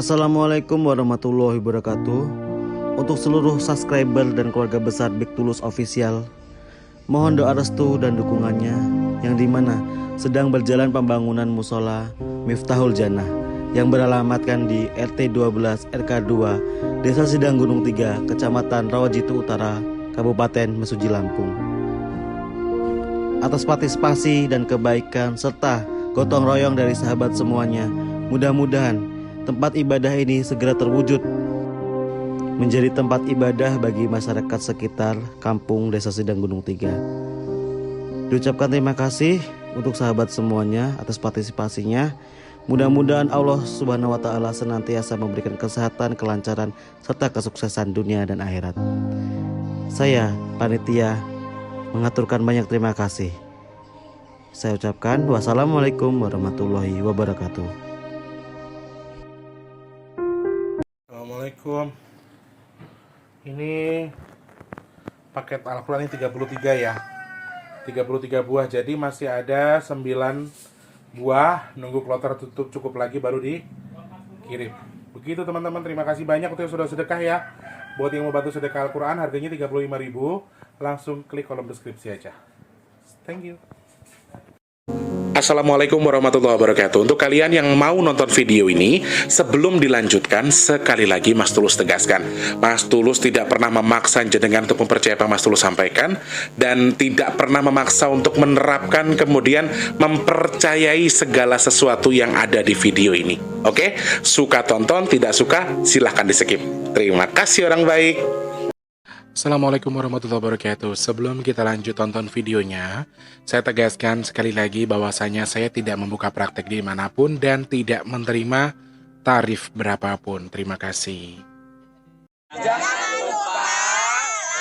Assalamualaikum warahmatullahi wabarakatuh. Untuk seluruh subscriber dan keluarga besar Big Tulus Official, mohon doa restu dan dukungannya, yang dimana sedang berjalan pembangunan musola Miftahul Jannah yang beralamatkan di RT 12 RK 2 Desa Sidang Gunung 3 Kecamatan Rawajitu Utara Kabupaten Mesuji Lampung. Atas partisipasi dan kebaikan serta gotong royong dari sahabat semuanya, mudah-mudahan tempat ibadah ini segera terwujud menjadi tempat ibadah bagi masyarakat sekitar kampung Desa Sidang Gunung 3. Diucapkan terima kasih untuk sahabat semuanya atas partisipasinya. Mudah-mudahan Allah Subhanahu wa taala senantiasa memberikan kesehatan, kelancaran serta kesuksesan dunia dan akhirat. Saya panitia mengaturkan banyak terima kasih. Saya ucapkan wassalamualaikum warahmatullahi wabarakatuh. Assalamualaikum. Ini paket Al-Quran ini 33 ya. 33 buah. Jadi masih ada 9 buah. Nunggu kloter tutup cukup lagi baru dikirim. Begitu teman-teman, terima kasih banyak untuk yang sudah sedekah ya. Buat yang mau bantu sedekah Al-Quran harganya 35.000. Langsung klik kolom deskripsi aja. Thank you. Assalamualaikum warahmatullahi wabarakatuh. Untuk kalian yang mau nonton video ini, sebelum dilanjutkan, sekali lagi Mas Tulus tegaskan, Mas Tulus tidak pernah memaksa jenengan untuk mempercayai apa Mas Tulus sampaikan, dan tidak pernah memaksa untuk menerapkan kemudian mempercayai segala sesuatu yang ada di video ini. Oke? Suka tonton, tidak suka silahkan di skip. Terima kasih orang baik. Assalamualaikum warahmatullahi wabarakatuh. Sebelum kita lanjut tonton videonya, saya tegaskan sekali lagi bahwasanya saya tidak membuka praktek dimanapun dan tidak menerima tarif berapapun. Terima kasih. Jangan lupa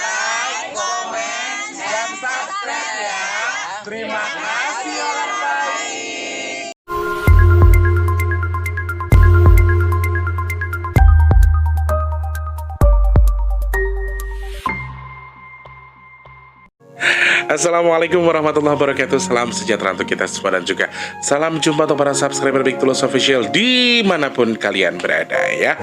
like, komen, dan subscribe ya. Terima kasih orang baik. Assalamualaikum warahmatullahi wabarakatuh. Salam sejahtera untuk kita semua dan juga salam jumpa untuk para subscriber Big Tulus Official dimanapun kalian berada ya.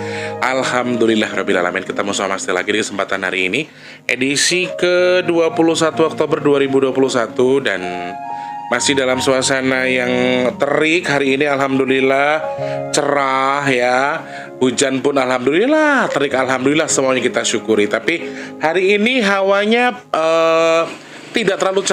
Alhamdulillahirrabbilalamin, ketemu sama Mas lagi di kesempatan hari ini, edisi ke-21 Oktober 2021, dan masih dalam suasana yang terik. Hari ini alhamdulillah cerah ya. Hujan pun alhamdulillah, terik alhamdulillah, semuanya kita syukuri. Tapi hari ini hawanya tidak terlalu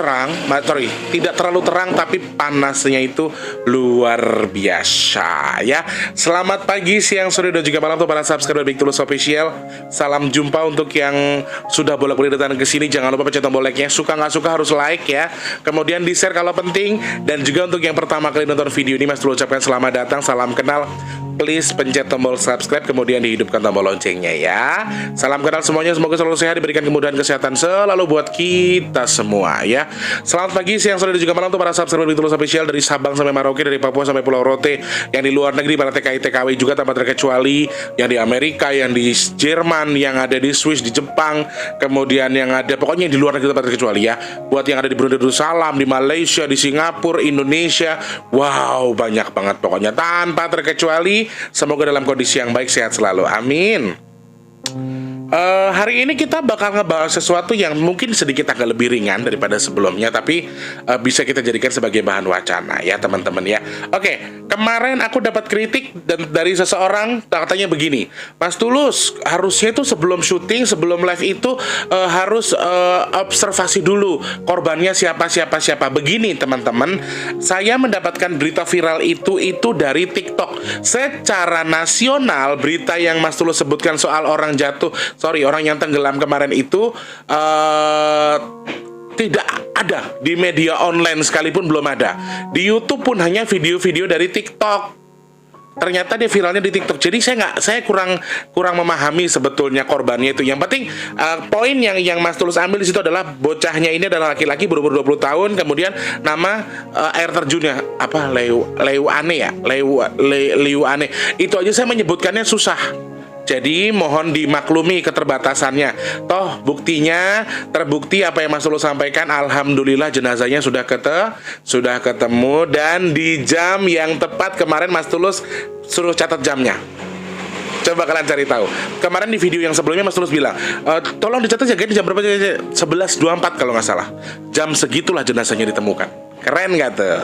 tidak terlalu terang, tapi panasnya itu luar biasa ya. Selamat pagi, siang, sore, dan juga malam untuk para subscriber Big Tulus Official. Salam jumpa untuk yang sudah bolak-balik datang ke sini. Jangan lupa pencet tombol like-nya. Suka nggak suka harus like ya. Kemudian di-share kalau penting. Dan juga untuk yang pertama kali nonton video ini, Mas Tulus ucapkan selamat datang, salam kenal. Please pencet tombol subscribe, kemudian dihidupkan tombol loncengnya ya. Salam kenal semuanya, semoga selalu sehat, diberikan kemudahan kesehatan selalu buat kita semua ya. Selamat pagi, siang, sore, dan juga malam untuk para subscriber Big Tulus Official dari Sabang sampai Merauke, dari Papua sampai Pulau Rote, yang di luar negeri, para TKI TKW juga tanpa terkecuali, yang di Amerika, yang di Jerman, yang ada di Swiss, di Jepang, kemudian yang ada pokoknya di luar negeri tanpa terkecuali ya. Buat yang ada di Brunei Darussalam, di Malaysia, di Singapura, Indonesia, wow, banyak banget pokoknya tanpa terkecuali. Semoga dalam kondisi yang baik, sehat selalu, amin. Hari ini kita bakal ngebahas sesuatu yang mungkin sedikit agak lebih ringan daripada sebelumnya, tapi bisa kita jadikan sebagai bahan wacana ya teman-teman ya. Oke, kemarin aku dapat kritik dari seseorang, katanya begini, Mas Tulus, harusnya itu sebelum syuting, sebelum live itu harus observasi dulu korbannya siapa. Begini teman-teman, saya mendapatkan berita viral itu dari TikTok. Secara nasional, berita yang Mas Tulus sebutkan soal orang yang tenggelam kemarin itu tidak ada di media online sekalipun, belum ada. Di YouTube pun hanya video-video dari TikTok. Ternyata dia viralnya di TikTok. Jadi saya kurang memahami sebetulnya korbannya itu. Yang penting poin yang Mas Tulus ambil di situ adalah bocahnya ini adalah laki-laki berumur 20 tahun, kemudian nama air terjunnya apa, Liu Ane. Itu aja saya menyebutkannya susah. Jadi mohon dimaklumi keterbatasannya. Toh buktinya terbukti apa yang Mas Tulus sampaikan. Alhamdulillah jenazahnya sudah ketemu dan di jam yang tepat. Kemarin Mas Tulus suruh catat jamnya. Coba kalian cari tahu. Kemarin di video yang sebelumnya Mas Tulus bilang, tolong dicatat ya, jam berapa? 11.24 kalau nggak salah. Jam segitulah jenazahnya ditemukan. Keren nggak tuh?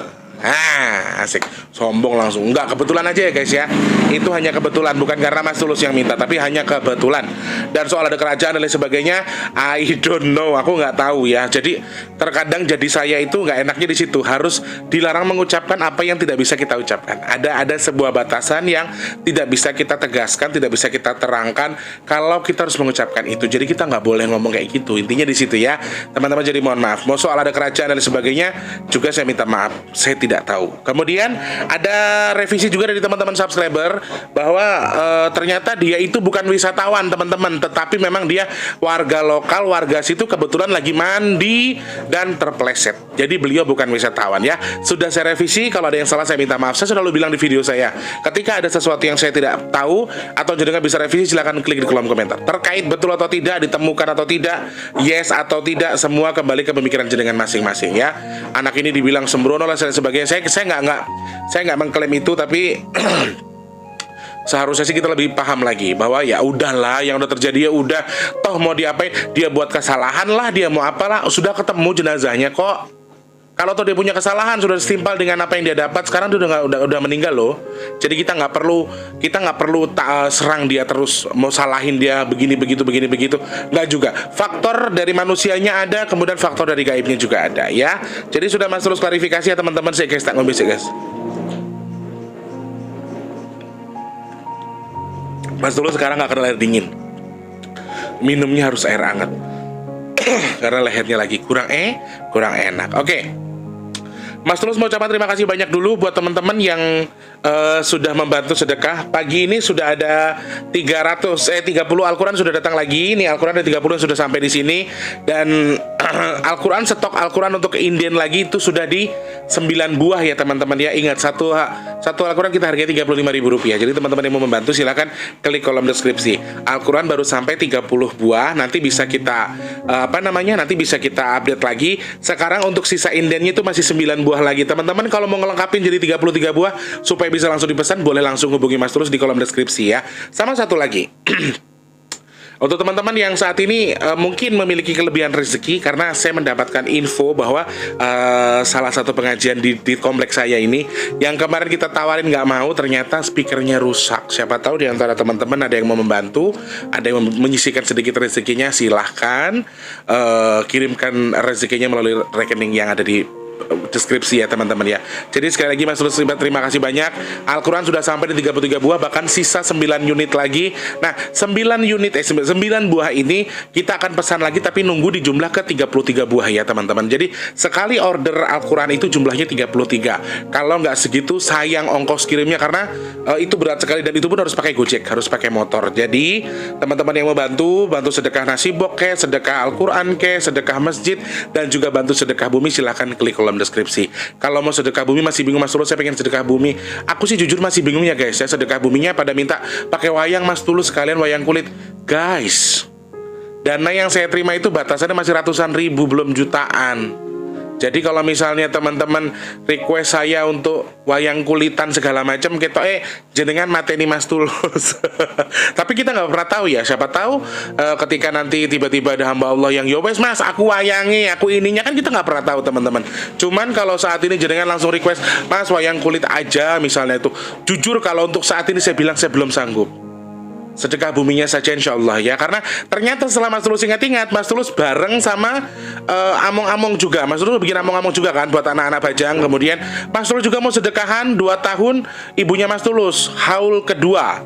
Asik. Sombong langsung. Enggak, kebetulan aja ya guys ya. Itu hanya kebetulan, bukan karena Mas Tulus yang minta, tapi hanya kebetulan. Dan soal ada kerajaan dan lain sebagainya, I don't know, aku nggak tahu ya. Jadi terkadang jadi saya itu nggak enaknya di situ, harus dilarang mengucapkan apa yang tidak bisa kita ucapkan. Ada sebuah batasan yang tidak bisa kita tegaskan, tidak bisa kita terangkan kalau kita harus mengucapkan itu. Jadi kita nggak boleh ngomong kayak gitu. Intinya di situ ya, teman-teman. Jadi mohon maaf. Mau soal ada kerajaan dan lain sebagainya, juga saya minta maaf. Saya tidak tahu. Kemudian ada revisi juga dari teman-teman subscriber bahwa ternyata dia itu bukan wisatawan teman-teman, tetapi memang dia warga lokal, warga situ, kebetulan lagi mandi dan terpleset. Jadi beliau bukan wisatawan ya. Sudah saya revisi, kalau ada yang salah saya minta maaf. Saya selalu bilang di video saya, ketika ada sesuatu yang saya tidak tahu atau jenengan bisa revisi, silahkan klik di kolom komentar. Terkait betul atau tidak, ditemukan atau tidak, yes atau tidak, semua kembali ke pemikiran jenengan masing-masing ya. Anak ini dibilang sembrono lah dan sebagainya. Saya nggak mengklaim itu, tapi seharusnya sih kita lebih paham lagi bahwa ya udahlah, yang udah terjadi ya udah, toh mau diapain, dia buat kesalahan lah, dia mau apalah, sudah ketemu jenazahnya kok. Kalau toh dia punya kesalahan, sudah setimpal dengan apa yang dia dapat, sekarang dia udah meninggal loh. Jadi kita nggak perlu serang dia terus, mau salahin dia begini begitu, nggak juga. Faktor dari manusianya ada, kemudian faktor dari gaibnya juga ada ya. Jadi sudah Mas Tulus klarifikasi ya teman-teman. Saya guys, tak ngombe sih guys. Mas Tulus sekarang nggak kena air dingin, minumnya harus air hangat karena lehernya lagi kurang enak. Oke. Mas Tulus mau ucapkan terima kasih banyak dulu buat teman-teman yang sudah membantu sedekah. Pagi ini sudah ada 30 Al-Quran sudah datang lagi. Ini Al-Quran ada 30 yang sudah sampai di sini. Dan Al-Quran, stok Al-Quran untuk Indian lagi itu sudah di 9 buah ya teman-teman ya. Ingat, satu Al-Quran kita harganya Rp35.000. Jadi teman-teman yang mau membantu silakan klik kolom deskripsi. Al-Quran baru sampai 30 buah. Nanti bisa kita nanti bisa kita update lagi. Sekarang untuk sisa Indiannya itu masih 9 buah lagi. Teman-teman kalau mau ngelengkapin jadi 33 buah supaya bisa langsung dipesan, boleh langsung hubungi Mas Tulus di kolom deskripsi ya. Sama satu lagi. Untuk teman-teman yang saat ini mungkin memiliki kelebihan rezeki, karena saya mendapatkan info bahwa salah satu pengajian di kompleks saya ini yang kemarin kita tawarin nggak mau, ternyata speakernya rusak. Siapa tahu di antara teman-teman ada yang mau membantu, ada yang menyisihkan sedikit rezekinya, silahkan kirimkan rezekinya melalui rekening yang ada di deskripsi ya teman-teman ya. Jadi sekali lagi Mas Tulus terima kasih banyak. Al-Quran sudah sampai di 33 buah, bahkan sisa 9 unit lagi. Nah 9 buah ini kita akan pesan lagi, tapi nunggu di jumlah ke 33 buah ya teman-teman. Jadi sekali order Al-Quran itu jumlahnya 33. Kalau nggak segitu sayang ongkos kirimnya, karena itu berat sekali, dan itu pun harus pakai Gojek, harus pakai motor. Jadi teman-teman yang mau bantu sedekah nasi bok ke, sedekah Al-Quran ke, sedekah masjid, dan juga bantu sedekah bumi, silahkan klik kolom deskripsi. Kalau mau sedekah bumi masih bingung, Mas Tulus saya pengen sedekah bumi, aku sih jujur masih bingung ya guys ya. Sedekah buminya pada minta pakai wayang, Mas Tulus sekalian wayang kulit. Guys, dana yang saya terima itu batasannya masih ratusan ribu, belum jutaan. Jadi kalau misalnya teman-teman request saya untuk wayang kulitan segala macam, kita jenengan mateni Mas Tulus. Tapi kita nggak pernah tahu ya, siapa tahu ketika nanti tiba-tiba ada hamba Allah yang yowes Mas, aku wayangi, aku ininya, kan kita nggak pernah tahu teman-teman. Cuman kalau saat ini jenengan langsung request Mas wayang kulit aja misalnya, itu jujur kalau untuk saat ini saya bilang saya belum sanggup. Sedekah buminya saja insya Allah ya. Karena ternyata setelah Mas Tulus ingat-ingat, Mas Tulus bareng sama among-among juga. Mas Tulus bikin among-among juga kan buat anak-anak Bajang. Kemudian Mas Tulus juga mau sedekahan 2 tahun ibunya Mas Tulus, haul kedua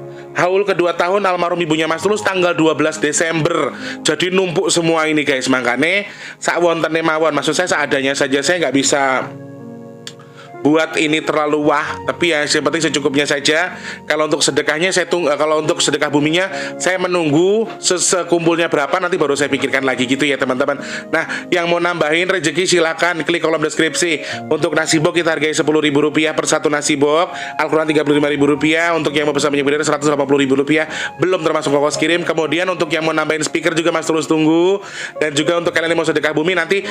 tahun almarhum ibunya Mas Tulus tanggal 12 Desember. Jadi numpuk semua ini guys. Makanya sak wontene mawon, maksud saya seadanya saja. Saya nggak bisa buat ini terlalu wah, tapi ya yang penting secukupnya saja. Kalau untuk sedekahnya kalau untuk sedekah buminya saya menunggu sekumpulnya berapa, nanti baru saya pikirkan lagi gitu ya teman-teman. Nah yang mau nambahin rezeki silakan klik kolom deskripsi. Untuk nasi bok kita hargai Rp10.000 per satu nasi bok, Al-Quran Rp35.000. Untuk yang mau pesan minyak bendera Rp180.000, belum termasuk ongkos kirim. Kemudian untuk yang mau nambahin speaker juga Mas Tulus tunggu. Dan juga untuk kalian yang mau sedekah bumi nanti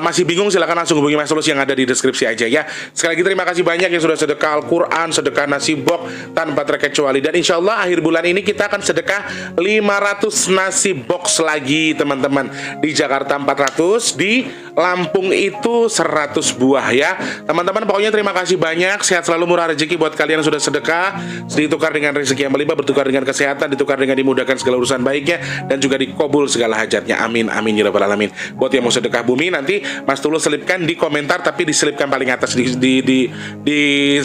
masih bingung, silakan langsung hubungi Mas Tulus yang ada di deskripsi aja ya. Sekali lagi terima kasih banyak yang sudah sedekah Al-Quran, sedekah nasi box tanpa terkecuali. Dan insya Allah akhir bulan ini kita akan sedekah 500 nasi box lagi teman-teman. Di Jakarta 400, di Lampung itu 100 buah ya teman-teman. Pokoknya terima kasih banyak. Sehat selalu, murah rezeki buat kalian yang sudah sedekah. Ditukar dengan rezeki yang melimpah, bertukar dengan kesehatan, ditukar dengan dimudahkan segala urusan baiknya, dan juga dikabul segala hajatnya. Amin amin ya rabbal alamin. Buat yang mau sedekah bumi, nanti Mas Tulus selipkan di komentar, tapi diselipkan paling atas di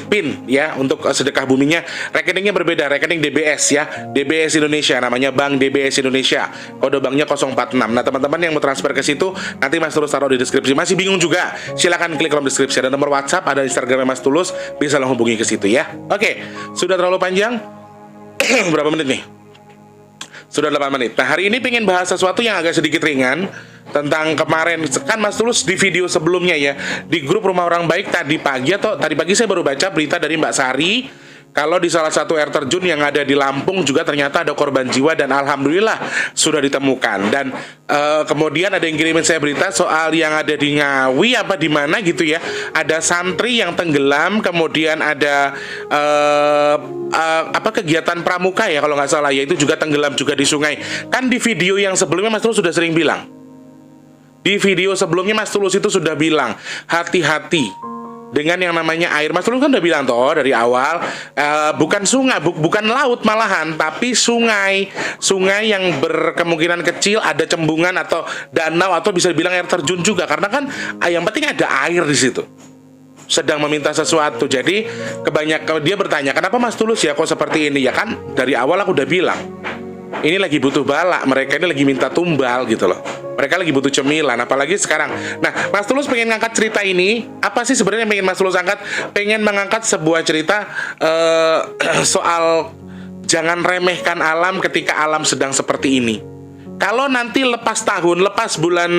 pin ya untuk sedekah buminya. Rekeningnya berbeda, rekening DBS ya, DBS Indonesia, namanya Bank DBS Indonesia, kode banknya 046. Nah teman-teman yang mau transfer ke situ, nanti Mas Tulus taruh di deskripsi. Masih bingung juga, silakan klik kolom deskripsi, ada nomor WhatsApp, ada Instagramnya Mas Tulus, bisa langsung hubungi ke situ ya. Oke, sudah terlalu panjang. Berapa menit nih? Sudah 8 menit. Nah hari ini pengen bahas sesuatu yang agak sedikit ringan, tentang kemarin kan Mas Tulus di video sebelumnya ya, di grup Rumah Orang Baik tadi pagi saya baru baca berita dari Mbak Sari kalau di salah satu air terjun yang ada di Lampung juga ternyata ada korban jiwa, dan alhamdulillah sudah ditemukan. Dan kemudian ada yang kirimin saya berita soal yang ada di Ngawi apa di mana gitu ya, ada santri yang tenggelam, kemudian ada kegiatan pramuka ya kalau nggak salah ya, itu juga tenggelam juga di sungai. Kan di video yang sebelumnya Mas Tulus sudah sering bilang, di video sebelumnya Mas Tulus itu sudah bilang hati-hati dengan yang namanya air. Mas Tulus kan udah bilang toh dari awal, bukan sungai, bukan laut malahan, tapi sungai yang berkemungkinan kecil ada cembungan atau danau atau bisa dibilang air terjun juga, karena kan yang penting ada air di situ. Sedang meminta sesuatu. Jadi kebanyakan dia bertanya, kenapa Mas Tulus ya kok seperti ini? Ya kan dari awal aku udah bilang, ini lagi butuh bala, mereka ini lagi minta tumbal gitu loh. Mereka lagi butuh cemilan, apalagi sekarang. Nah, Mas Tulus pengen ngangkat cerita ini. Apa sih sebenarnya yang pengen Mas Tulus angkat? Pengen mengangkat sebuah cerita soal jangan remehkan alam ketika alam sedang seperti ini. Kalau nanti lepas bulan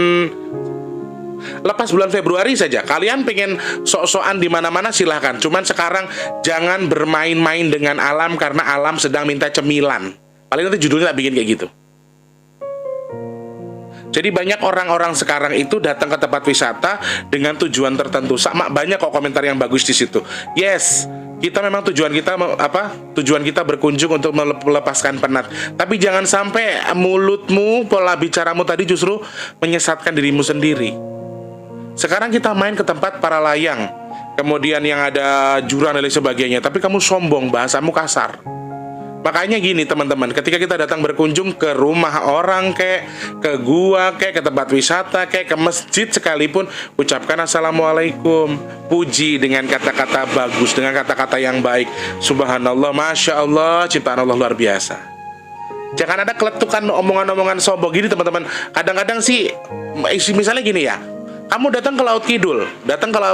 Februari saja kalian pengen sok-sokan di mana-mana silahkan. Cuman sekarang jangan bermain-main dengan alam karena alam sedang minta cemilan. Paling nanti judulnya tak bikin kayak gitu. Jadi banyak orang-orang sekarang itu datang ke tempat wisata dengan tujuan tertentu. Sama banyak kok komentar yang bagus di situ. Yes, kita memang tujuan kita berkunjung untuk melepaskan penat. Tapi jangan sampai mulutmu, pola bicaramu tadi justru menyesatkan dirimu sendiri. Sekarang kita main ke tempat para layang, kemudian yang ada jurang dan lain sebagainya, tapi kamu sombong, bahasamu kasar. Makanya gini teman-teman, ketika kita datang berkunjung ke rumah orang ke gua ke tempat wisata ke masjid sekalipun, ucapkan assalamualaikum, puji dengan kata-kata bagus, dengan kata-kata yang baik. Subhanallah, masya Allah, ciptaan Allah luar biasa. Jangan ada keletukan omongan-omongan sombong gini teman-teman. Kadang-kadang sih misalnya gini ya, kamu datang ke Laut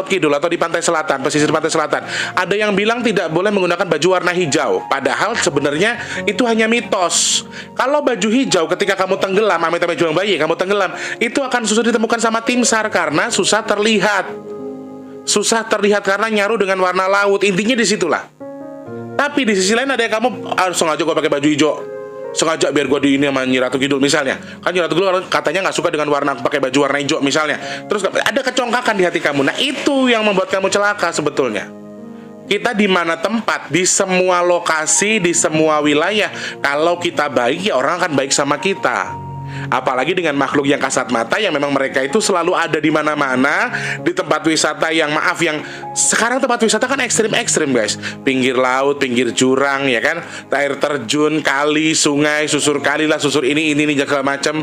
Kidul atau di pantai selatan, pesisir pantai selatan, ada yang bilang tidak boleh menggunakan baju warna hijau. Padahal sebenarnya itu hanya mitos. Kalau baju hijau ketika kamu tenggelam, amit-amit juang bayi, kamu tenggelam, itu akan susah ditemukan sama tim SAR karena susah terlihat karena nyaru dengan warna laut. Intinya disitulah. Tapi di sisi lain ada yang kamu harus sengaja gue pakai baju hijau, sengaja biar gue di ini sama Nyi Ratu Kidul misalnya. Kan Nyi Ratu Kidul katanya nggak suka dengan warna pakai baju warna hijau misalnya. Terus ada kecongkakan di hati kamu. Nah itu yang membuat kamu celaka sebetulnya. Kita di mana tempat, di semua lokasi, di semua wilayah, kalau kita baik ya orang akan baik sama kita. Apalagi dengan makhluk yang kasat mata yang memang mereka itu selalu ada di mana-mana, di tempat wisata yang yang sekarang tempat wisata kan ekstrim guys, pinggir laut, pinggir jurang ya kan, air terjun, kali, sungai, susur kali lah, susur ini segala macam.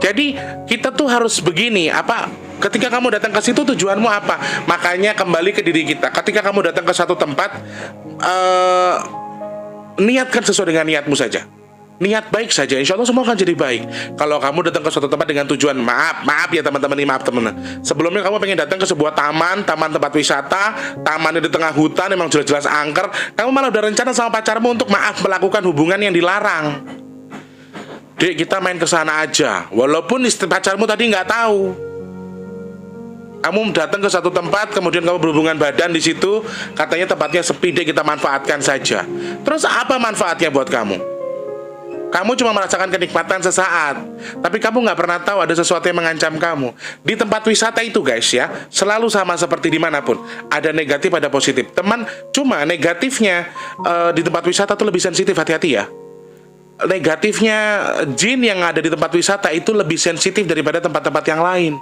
Jadi kita tuh harus begini, ketika kamu datang ke situ tujuanmu apa? Makanya kembali ke diri kita. Ketika kamu datang ke satu tempat, niatkan sesuai dengan niatmu saja. Niat baik saja, insya Allah semua akan jadi baik. Kalau kamu datang ke suatu tempat dengan tujuan maaf ya teman-teman, sebelumnya kamu pengen datang ke sebuah taman tempat wisata, tamannya di tengah hutan, memang jelas-jelas angker, kamu malah udah rencana sama pacarmu untuk melakukan hubungan yang dilarang. Dek, kita main ke sana aja, walaupun istri pacarmu tadi nggak tahu. Kamu datang ke satu tempat, kemudian kamu berhubungan badan di situ, katanya tempatnya sepi, dek kita manfaatkan saja. Terus apa manfaatnya buat kamu? Kamu cuma merasakan kenikmatan sesaat, tapi kamu nggak pernah tahu ada sesuatu yang mengancam kamu. Di tempat wisata itu guys ya, selalu sama seperti dimanapun. Ada negatif, ada positif. Teman, cuma negatifnya di tempat wisata tuh lebih sensitif, hati-hati ya. Negatifnya jin yang ada di tempat wisata itu lebih sensitif daripada tempat-tempat yang lain.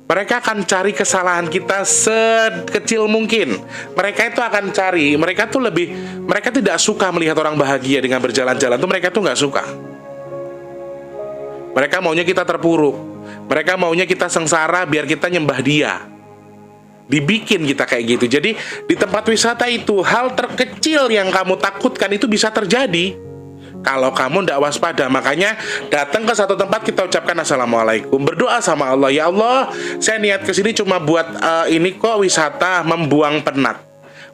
Mereka akan cari kesalahan kita sekecil mungkin. Mereka itu akan cari, mereka tidak suka melihat orang bahagia dengan berjalan-jalan tuh, mereka tuh nggak suka. Mereka maunya kita terpuruk. Mereka maunya kita sengsara biar kita nyembah dia. Dibikin kita kayak gitu. Jadi di tempat wisata itu hal terkecil yang kamu takutkan itu bisa terjadi kalau kamu tidak waspada. Makanya datang ke satu tempat kita ucapkan assalamualaikum, berdoa sama Allah, ya Allah, saya niat ke sini cuma buat ini kok wisata, membuang penat,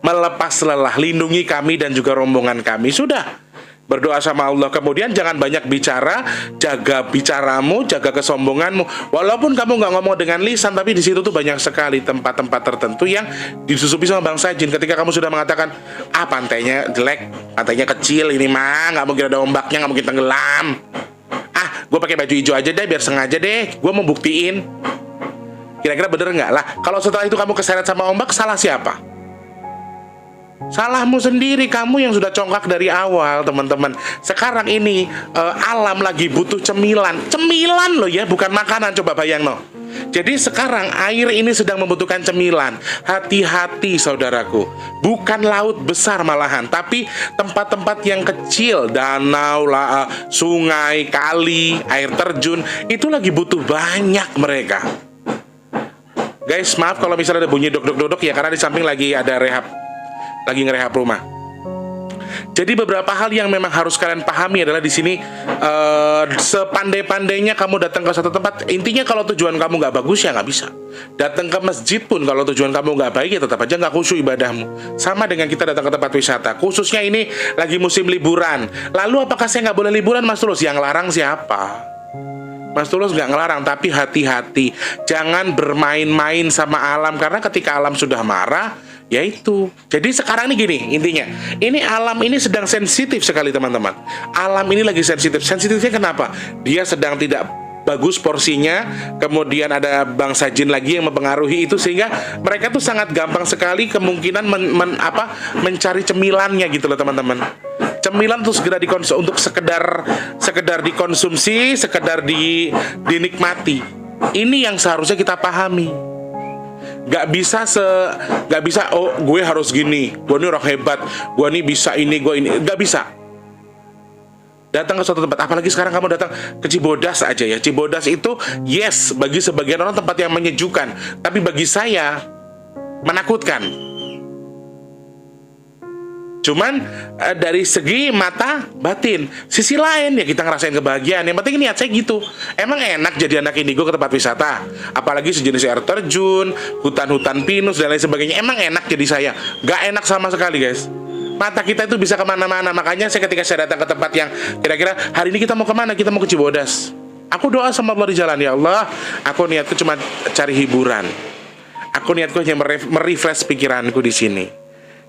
melepas lelah, lindungi kami dan juga rombongan kami. Sudah, berdoa sama Allah. Kemudian jangan banyak bicara, jaga bicaramu, jaga kesombonganmu. Walaupun kamu nggak ngomong dengan lisan, tapi di situ tuh banyak sekali tempat-tempat tertentu yang disusupi sama bangsa jin. Ketika kamu sudah mengatakan, pantainya jelek, pantainya kecil, ini mah nggak mungkin ada ombaknya, nggak mungkin tenggelam. Gue pakai baju hijau aja deh, biar sengaja deh, gue mau buktiin. Kira-kira bener nggak lah? Kalau setelah itu kamu keseret sama ombak, salah siapa? Salahmu sendiri, kamu yang sudah congkak dari awal, teman-teman. Sekarang ini alam lagi butuh cemilan. Cemilan loh ya, bukan makanan, coba bayang no. Jadi sekarang air ini sedang membutuhkan cemilan. Hati-hati saudaraku. Bukan laut besar malahan, tapi tempat-tempat yang kecil, danau, sungai, kali, air terjun, itu lagi butuh banyak mereka. Guys, maaf kalau misalnya ada bunyi dok-dok-dok ya, karena di samping lagi ada lagi ngerehab rumah. Jadi beberapa hal yang memang harus kalian pahami adalah di sini sepandai-pandainya kamu datang ke satu tempat, intinya kalau tujuan kamu nggak bagus ya nggak bisa. Datang ke masjid pun kalau tujuan kamu nggak baik ya tetap aja nggak khusyuk ibadahmu. Sama dengan kita datang ke tempat wisata, khususnya ini lagi musim liburan. Lalu apakah saya nggak boleh liburan, Mas Tulus? Yang larang siapa? Mas Tulus nggak ngelarang, tapi hati-hati, jangan bermain-main sama alam, karena ketika alam sudah marah, yaitu. Jadi sekarang ini gini, intinya, ini alam ini sedang sensitif sekali teman-teman. Alam ini lagi sensitif. Sensitifnya kenapa? Dia sedang tidak bagus porsinya, kemudian ada bangsa jin lagi yang mempengaruhi itu, sehingga mereka tuh sangat gampang sekali kemungkinan mencari cemilannya gitu loh teman-teman. Cemilan tuh segera dikonsumsi untuk sekedar dikonsumsi, sekedar dinikmati. Ini yang seharusnya kita pahami. Gak bisa oh gue harus gini, gue ini orang hebat, gue ini bisa ini, gue ini. Gak bisa. Datang ke suatu tempat, apalagi sekarang kamu datang ke Cibodas aja ya. Cibodas itu yes, bagi sebagian orang tempat yang menyejukkan, tapi bagi saya menakutkan. Cuman dari segi mata batin, sisi lain ya kita ngerasain kebahagiaan. Yang penting niat saya gitu. Emang enak jadi anak indigo ke tempat wisata, apalagi sejenis air terjun, hutan-hutan pinus dan lain sebagainya. Emang enak jadi saya? Gak enak sama sekali guys. Mata kita itu bisa kemana-mana. Makanya ketika saya datang ke tempat yang kira-kira hari ini kita mau kemana, kita mau ke Cibodas, aku doa sama Allah di jalan, ya Allah, aku niatku cuma cari hiburan. Aku niatku hanya merefresh pikiranku di sini.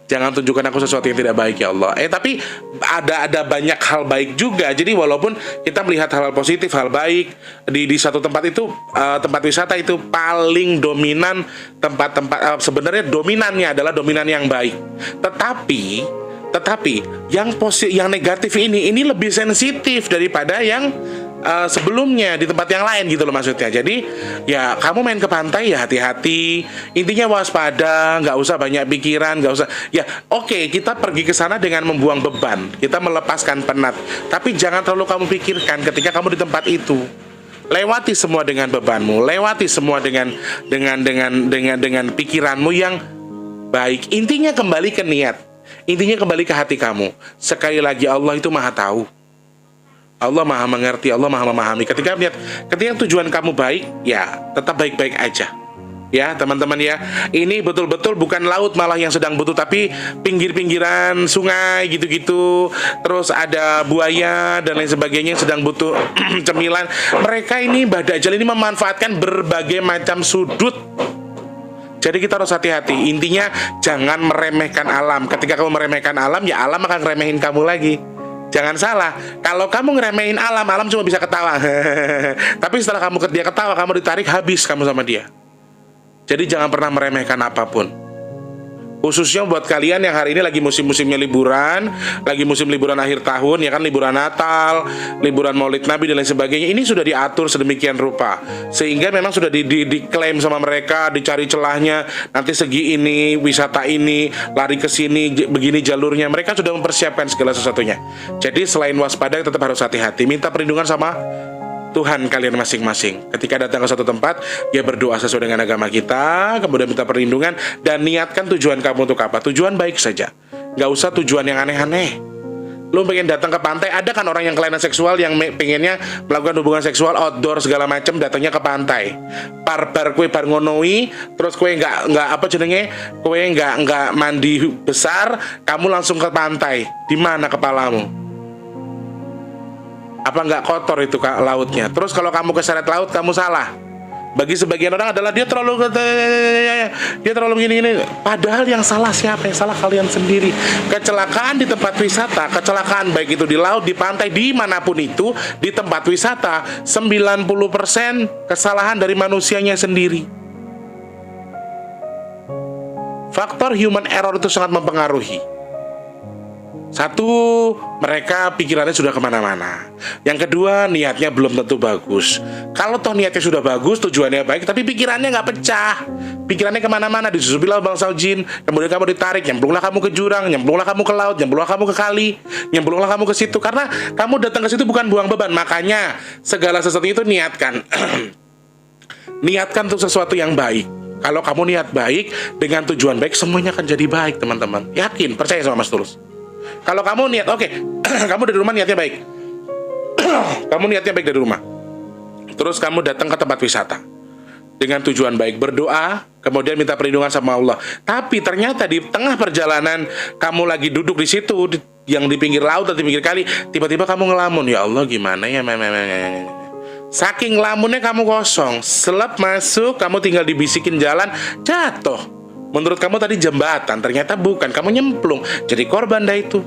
Jangan tunjukkan aku sesuatu yang tidak baik ya Allah. Tapi ada banyak hal baik juga. Jadi walaupun kita melihat hal-hal positif, hal baik di satu tempat itu, tempat wisata itu paling dominan tempat-tempat, sebenarnya dominannya adalah dominan yang baik. Tetapi yang negatif ini lebih sensitif daripada yang sebelumnya di tempat yang lain gitu loh maksudnya. Jadi ya kamu main ke pantai ya hati-hati, intinya waspada, nggak usah banyak pikiran, nggak usah ya oke, kita pergi ke sana dengan membuang beban, kita melepaskan penat, tapi jangan terlalu kamu pikirkan ketika kamu di tempat itu. Lewati semua dengan bebanmu, lewati semua dengan pikiranmu yang baik. Intinya kembali ke niat, intinya kembali ke hati kamu. Sekali lagi, Allah itu maha tahu, Allah maha mengerti, Allah maha memahami. Ketika tujuan kamu baik, ya tetap baik-baik aja. Ya teman-teman ya, ini betul-betul bukan laut malah yang sedang butuh, tapi pinggir-pinggiran sungai gitu-gitu. Terus ada buaya dan lain sebagainya yang sedang butuh cemilan. Mereka ini Mbah Dajjal ini memanfaatkan berbagai macam sudut. Jadi kita harus hati-hati. Intinya jangan meremehkan alam. Ketika kamu meremehkan alam, ya alam akan ngeremehin kamu lagi. Jangan salah, kalau kamu ngeremehin alam, alam cuma bisa ketawa. Tapi setelah dia ketawa, kamu ditarik, habis kamu sama dia. Jadi jangan pernah meremehkan apapun. Khususnya buat kalian yang hari ini lagi musim-musimnya liburan, lagi musim liburan akhir tahun, ya kan, liburan Natal, liburan Maulid Nabi dan lain sebagainya. Ini sudah diatur sedemikian rupa, sehingga memang sudah diklaim sama mereka, dicari celahnya. Nanti segi ini, wisata ini, lari ke sini, begini jalurnya. Mereka sudah mempersiapkan segala sesuatunya. Jadi selain waspada, tetap harus hati-hati. Minta perlindungan sama Tuhan kalian masing-masing. Ketika datang ke suatu tempat, ya berdoa sesuai dengan agama kita, kemudian minta perlindungan, dan niatkan tujuan kamu untuk apa. Tujuan baik saja, gak usah tujuan yang aneh-aneh. Lu pengen datang ke pantai, ada kan orang yang kelainan seksual yang pengennya melakukan hubungan seksual outdoor segala macam, datangnya ke pantai. Bar kue bar ngonoi, terus kue nggak apa jenenge, kue nggak mandi besar, kamu langsung ke pantai. Di mana kepalamu? Apa nggak kotor itu lautnya? Terus kalau kamu keseret laut, kamu salah. Bagi sebagian orang adalah dia terlalu gini-gini. Padahal yang salah siapa? Yang salah kalian sendiri. Kecelakaan di tempat wisata, kecelakaan baik itu di laut, di pantai, dimanapun itu, di tempat wisata, 90% kesalahan dari manusianya sendiri. Faktor human error itu sangat mempengaruhi. Satu, mereka pikirannya sudah kemana-mana. Yang kedua, niatnya belum tentu bagus. Kalau toh niatnya sudah bagus, tujuannya baik, tapi pikirannya nggak pecah, pikirannya kemana-mana, disusupilah bangsa jin. Kemudian kamu ditarik, nyemplunglah kamu ke jurang, nyemplunglah kamu ke laut, nyemplunglah kamu ke kali, nyemplunglah kamu ke situ. Karena kamu datang ke situ bukan buang beban. Makanya segala sesuatu itu niatkan. Niatkan untuk sesuatu yang baik. Kalau kamu niat baik dengan tujuan baik, semuanya akan jadi baik, teman-teman. Yakin, percaya sama Mas Tulus. Kalau kamu niat, oke, kamu dari rumah niatnya baik. Kamu niatnya baik dari rumah. Terus kamu datang ke tempat wisata dengan tujuan baik, berdoa, kemudian minta perlindungan sama Allah. Tapi ternyata di tengah perjalanan kamu lagi duduk di situ, yang di pinggir laut atau di pinggir kali, tiba-tiba kamu ngelamun, ya Allah gimana ya, saking lamunnya kamu kosong. Selap masuk, kamu tinggal dibisikin jalan, jatuh. Menurut kamu tadi jembatan, ternyata bukan, kamu nyemplung, jadi korban dah itu.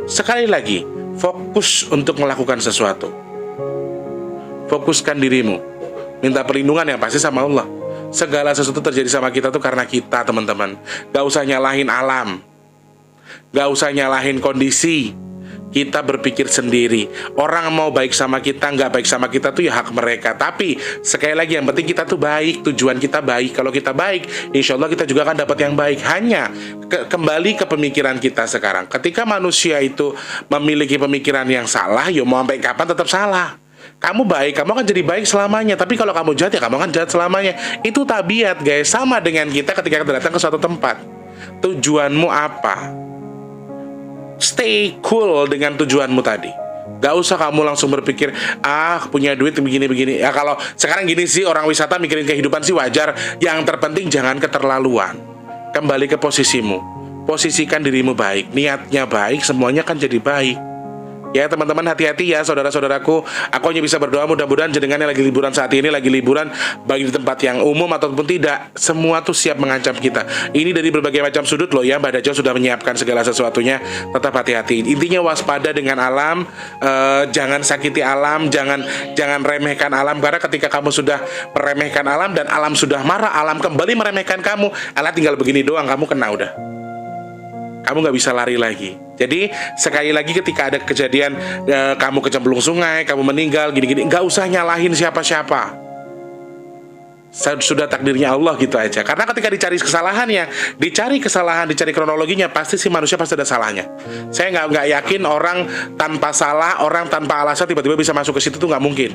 Sekali lagi, fokus untuk melakukan sesuatu. Fokuskan dirimu, minta perlindungan yang pasti sama Allah. Segala sesuatu terjadi sama kita tuh karena kita, teman-teman. Gak usah nyalahin alam, gak usah nyalahin kondisi. Kita berpikir sendiri. Orang mau baik sama kita, nggak baik sama kita tuh ya hak mereka. Tapi sekali lagi yang penting kita tuh baik, tujuan kita baik. Kalau kita baik, insya Allah kita juga akan dapat yang baik. Hanya kembali ke pemikiran kita sekarang. Ketika manusia itu memiliki pemikiran yang salah, ya mau sampai kapan tetap salah. Kamu baik, kamu akan jadi baik selamanya. Tapi kalau kamu jahat, ya kamu akan jahat selamanya. Itu tabiat, guys. Sama dengan kita ketika kita datang ke suatu tempat. Tujuanmu apa? Stay cool dengan tujuanmu tadi. Gak usah kamu langsung berpikir, punya duit begini-begini. Ya kalau sekarang gini sih, orang wisata mikirin kehidupan sih wajar. Yang terpenting jangan keterlaluan. Kembali ke posisimu. Posisikan dirimu baik, niatnya baik, semuanya kan jadi baik. Ya teman-teman, hati-hati ya saudara-saudaraku. Aku hanya bisa berdoa mudah-mudahan jenengan yang lagi liburan saat ini, lagi liburan baik di tempat yang umum ataupun tidak, semua tuh siap mengancam kita. Ini dari berbagai macam sudut loh ya. Mbak Dajo sudah menyiapkan segala sesuatunya. Tetap hati-hati. Intinya waspada dengan alam, jangan sakiti alam, jangan remehkan alam. Karena ketika kamu sudah meremehkan alam dan alam sudah marah, alam kembali meremehkan kamu. Allah tinggal begini doang, kamu kena udah. Kamu nggak bisa lari lagi. Jadi sekali lagi ketika ada kejadian kamu kecemplung sungai, kamu meninggal, gini-gini, nggak usah nyalahin siapa-siapa. Sudah takdirnya Allah gitu aja. Karena ketika dicari kesalahan, dicari kronologinya, pasti si manusia pasti ada salahnya. Saya nggak yakin orang tanpa salah, orang tanpa alasan tiba-tiba bisa masuk ke situ tuh nggak mungkin.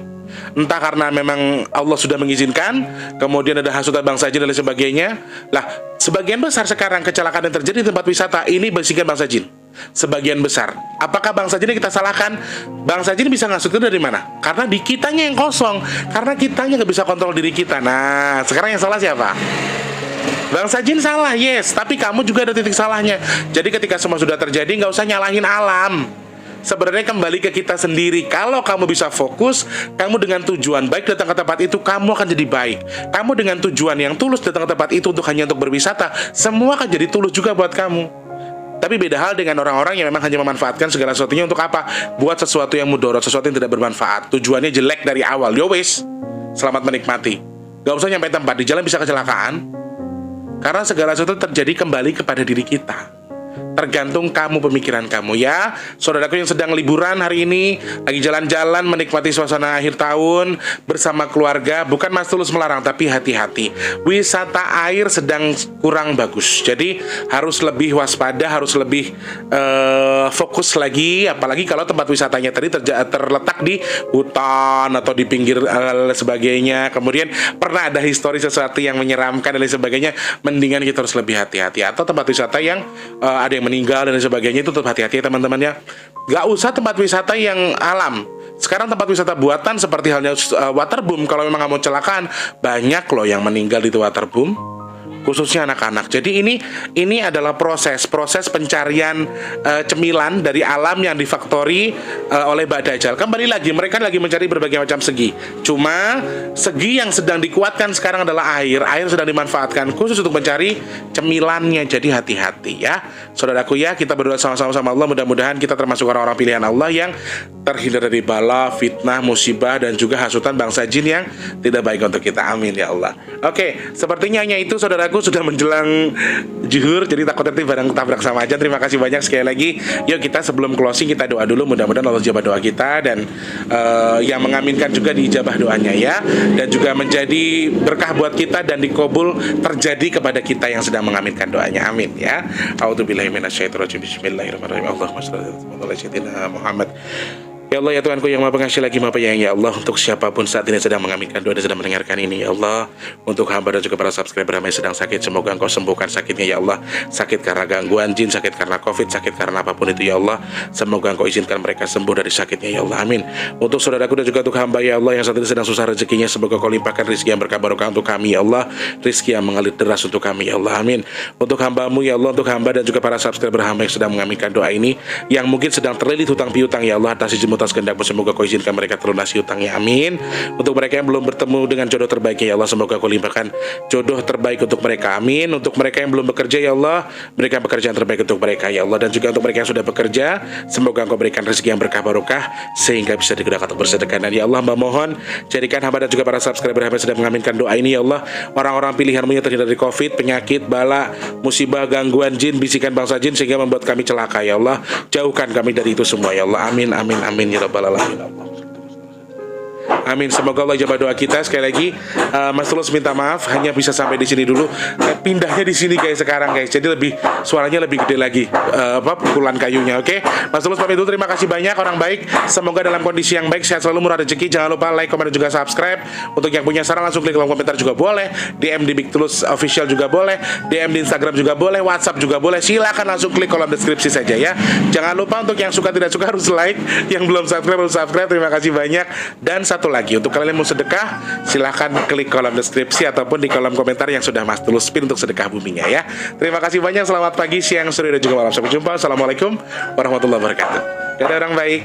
Entah karena memang Allah sudah mengizinkan, kemudian ada hasutan bangsa jin dan lain sebagainya. Lah, sebagian besar sekarang kecelakaan yang terjadi di tempat wisata ini bisikan bangsa jin. Sebagian besar. Apakah bangsa jin yang kita salahkan? Bangsa jin bisa ngasuk itu dari mana? Karena di kitanya yang kosong. Karena kitanya nggak bisa kontrol diri kita. Nah, sekarang yang salah siapa? Bangsa jin salah, yes. Tapi kamu juga ada titik salahnya. Jadi ketika semua sudah terjadi, nggak usah nyalahin alam. sebenarnya kembali ke kita sendiri. Kalau kamu bisa fokus, kamu dengan tujuan baik datang ke tempat itu, kamu akan jadi baik. Kamu dengan tujuan yang tulus datang ke tempat itu hanya untuk berwisata, semua akan jadi tulus juga buat kamu. Tapi beda hal dengan orang-orang yang memang hanya memanfaatkan segala sesuatunya untuk apa? Buat sesuatu yang mudorot, sesuatu yang tidak bermanfaat. Tujuannya jelek dari awal. Yo wis, selamat menikmati. Gak usah nyampe tempat, di jalan bisa kecelakaan. Karena segala sesuatu terjadi kembali kepada diri kita. Tergantung kamu, pemikiran kamu ya. Saudaraku yang sedang liburan hari ini, lagi jalan-jalan menikmati suasana akhir tahun bersama keluarga, bukan Mas Tulus melarang, tapi hati-hati. Wisata air sedang kurang bagus. Jadi harus lebih waspada, harus lebih fokus lagi. Apalagi kalau tempat wisatanya tadi terletak di hutan atau di pinggir sebagainya. Kemudian pernah ada histori sesuatu yang menyeramkan dan lain sebagainya. Mendingan kita harus lebih hati-hati. Atau tempat wisata yang ada yang meninggal dan sebagainya, itu tetap hati-hati ya teman-teman ya. Gak usah tempat wisata yang alam. Sekarang tempat wisata buatan seperti halnya waterboom, kalau memang kamu celakaan, banyak loh yang meninggal di waterboom, khususnya anak-anak. Jadi ini adalah proses pencarian cemilan dari alam yang difaktori oleh Mbak Dajjal. Kembali lagi, mereka lagi mencari berbagai macam segi. Cuma segi yang sedang dikuatkan sekarang adalah air. Air sedang dimanfaatkan khusus untuk mencari cemilannya. Jadi hati-hati ya, saudaraku ya. Kita berdoa sama-sama sama Allah. Mudah-mudahan kita termasuk orang-orang pilihan Allah yang terhindar dari bala, fitnah, musibah, dan juga hasutan bangsa jin yang tidak baik untuk kita. Amin ya Allah. Oke, sepertinya hanya itu saudaraku. Sudah menjelang zuhur, jadi takut nanti barang tabrak sama aja. Terima kasih banyak sekali lagi. Yuk kita sebelum closing kita doa dulu. Mudah-mudahan Allah jawab doa kita, dan yang mengaminkan juga diijabah doanya ya, dan juga menjadi berkah buat kita dan dikabul terjadi kepada kita yang sedang mengaminkan doanya. Amin ya. A'udzubillahi minasyaitonirrajim. Bismillahirrahmanirrahim. Allahumma shalli ala sayyidina Muhammad. Ya Allah ya Tuhanku yang Maha Pengasih lagi Maha Penyayang, ya Allah, untuk siapapun saat ini sedang mengaminkan doa dan sedang mendengarkan ini, ya Allah, untuk hamba dan juga para subscriber yang sedang sakit, semoga Engkau sembuhkan sakitnya, ya Allah. Sakit karena gangguan jin, sakit karena covid, sakit karena apapun itu, ya Allah, semoga Engkau izinkan mereka sembuh dari sakitnya, ya Allah. Amin. Untuk saudaraku dan juga untuk hamba, ya Allah, yang saat ini sedang susah rezekinya, semoga Kau limpahkan rezeki yang berkah barokah untuk kami, ya Allah, rezeki yang mengalir deras untuk kami, ya Allah. Amin. Untuk hamba-Mu, ya Allah, untuk hamba dan juga para subscriber hamba yang sedang mengaminkan doa ini, yang mungkin sedang terlilit hutang piutang, ya Allah, atas izin atas kehendak-Mu, semoga Kau izinkan mereka terlunasi hutangnya. Amin. Untuk mereka yang belum bertemu dengan jodoh terbaiknya, ya Allah, semoga Kau limpahkan jodoh terbaik untuk mereka. Amin. Untuk mereka yang belum bekerja, ya Allah, berikan pekerjaan terbaik untuk mereka, ya Allah. Dan juga untuk mereka yang sudah bekerja, semoga Engkau berikan rezeki yang berkah barokah sehingga bisa digunakan untuk bersedekah. Dan ya Allah, hamba mohon jadikan hamba dan juga para subscriber hamba sedang mengaminkan doa ini, ya Allah, orang-orang pilihan-Mu yang terhindar dari covid, penyakit, bala, musibah, gangguan jin, bisikan bangsa jin sehingga membuat kami celaka, ya Allah. Jauhkan kami dari itu semua, ya Allah. Amin amin amin ya rabbal alamin. Amin. Semoga Allah jawab doa kita. Sekali lagi Mas Tulus minta maaf hanya bisa sampai di sini dulu. Pindahnya di sini guys sekarang guys. Jadi lebih suaranya lebih gede lagi pukulan kayunya. Oke. Mas Tulus pamit dulu. Terima kasih banyak orang baik. Semoga dalam kondisi yang baik, sehat selalu, murah rezeki. Jangan lupa like, komen dan juga subscribe. Untuk yang punya saran langsung klik kolom komentar juga boleh. DM di Big Tulus Official juga boleh. DM di Instagram juga boleh. WhatsApp juga boleh. Silakan langsung klik kolom deskripsi saja ya. Jangan lupa untuk yang suka tidak suka harus like. Yang belum subscribe harus subscribe. Terima kasih banyak. Dan satu lagi, untuk kalian yang mau sedekah, silahkan klik kolom deskripsi ataupun di kolom komentar yang sudah Mas Tulus pin untuk sedekah buminya ya. Terima kasih banyak. Selamat pagi, siang, sore, dan juga malam. Sampai jumpa. Assalamualaikum warahmatullahi wabarakatuh. Dadah orang baik.